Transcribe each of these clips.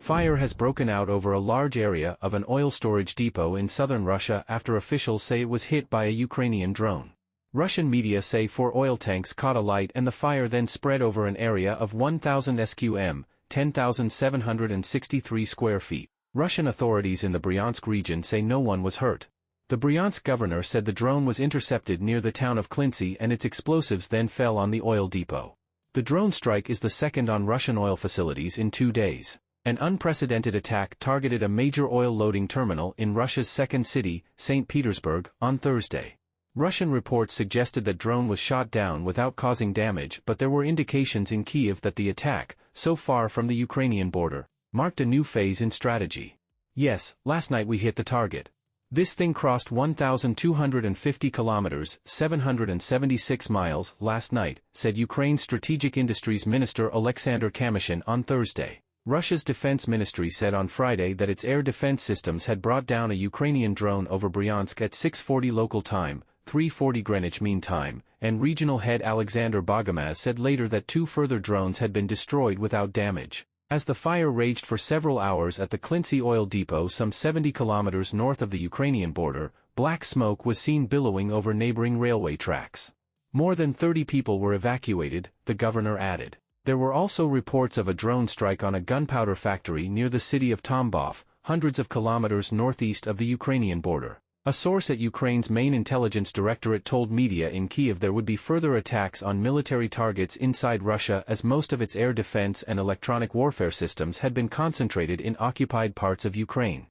Fire has broken out over a large area of an oil storage depot in southern Russia after officials say it was hit by a Ukrainian drone. Russian media say 4 oil tanks caught alight and the fire then spread over an area of 1,000 sqm, 10,763 square feet. Russian authorities in the Bryansk region say no one was hurt. The Bryansk governor said the drone was intercepted near the town of Klinsy and its explosives then fell on the oil depot. The drone strike is the second on Russian oil facilities in 2 days. An unprecedented attack targeted a major oil loading terminal in Russia's second city, St. Petersburg, on Thursday. Russian reports suggested that drone was shot down without causing damage, but there were indications in Kyiv that the attack, so far from the Ukrainian border, marked a new phase in strategy. Yes, last night we hit the target. This thing crossed 1,250 kilometers, 776 miles, last night, said Ukraine's Strategic Industries Minister Alexander Kamyshin on Thursday. Russia's defense ministry said on Friday that its air defense systems had brought down a Ukrainian drone over Bryansk at 6:40 local time, 3:40 Greenwich Mean Time, and regional head Alexander Bogomaz said later that 2 further drones had been destroyed without damage. As the fire raged for several hours at the Klinsy oil depot some 70 kilometers north of the Ukrainian border, black smoke was seen billowing over neighboring railway tracks. More than 30 people were evacuated, the governor added. There were also reports of a drone strike on a gunpowder factory near the city of Tambov, hundreds of kilometers northeast of the Ukrainian border. A source at Ukraine's main intelligence directorate told media in Kyiv there would be further attacks on military targets inside Russia as most of its air defense and electronic warfare systems had been concentrated in occupied parts of Ukraine.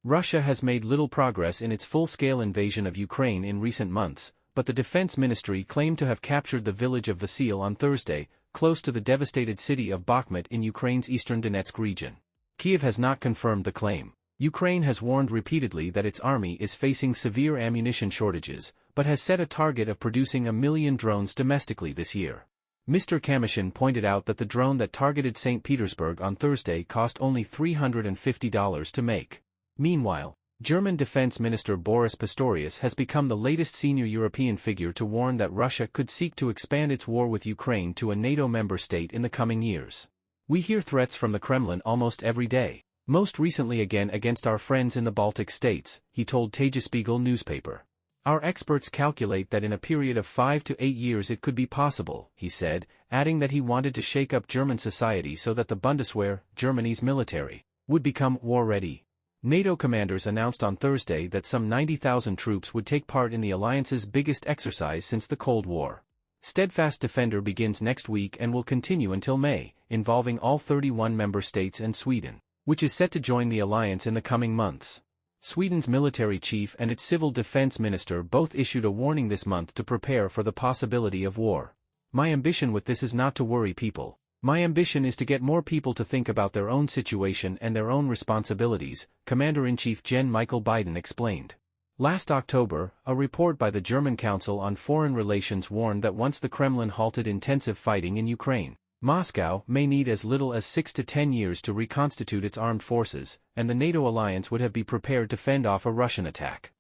Russia has made little progress in its full-scale invasion of Ukraine in recent months, but the defense ministry claimed to have captured the village of Vasil on Thursday, close to the devastated city of Bakhmut in Ukraine's eastern Donetsk region. Kyiv has not confirmed the claim. Ukraine has warned repeatedly that its army is facing severe ammunition shortages, but has set a target of producing 1 million drones domestically this year. Mr. Kamyshin pointed out that the drone that targeted St. Petersburg on Thursday cost only $350 to make. Meanwhile, German Defense Minister Boris Pistorius has become the latest senior European figure to warn that Russia could seek to expand its war with Ukraine to a NATO member state in the coming years. We hear threats from the Kremlin almost every day, most recently again against our friends in the Baltic states, he told Tagesspiegel newspaper. Our experts calculate that in a period of 5 to 8 years it could be possible, he said, adding that he wanted to shake up German society so that the Bundeswehr, Germany's military, would become war-ready. NATO commanders announced on Thursday that some 90,000 troops would take part in the alliance's biggest exercise since the Cold War. Steadfast Defender begins next week and will continue until May, involving all 31 member states and Sweden, which is set to join the alliance in the coming months. Sweden's military chief and its civil defense minister both issued a warning this month to prepare for the possibility of war. My ambition with this is not to worry people. My ambition is to get more people to think about their own situation and their own responsibilities, Commander-in-Chief Gen. Michael Biden explained. Last October, a report by the German Council on Foreign Relations warned that once the Kremlin halted intensive fighting in Ukraine, Moscow may need as little as 6 to 10 years to reconstitute its armed forces, and the NATO alliance would have been prepared to fend off a Russian attack.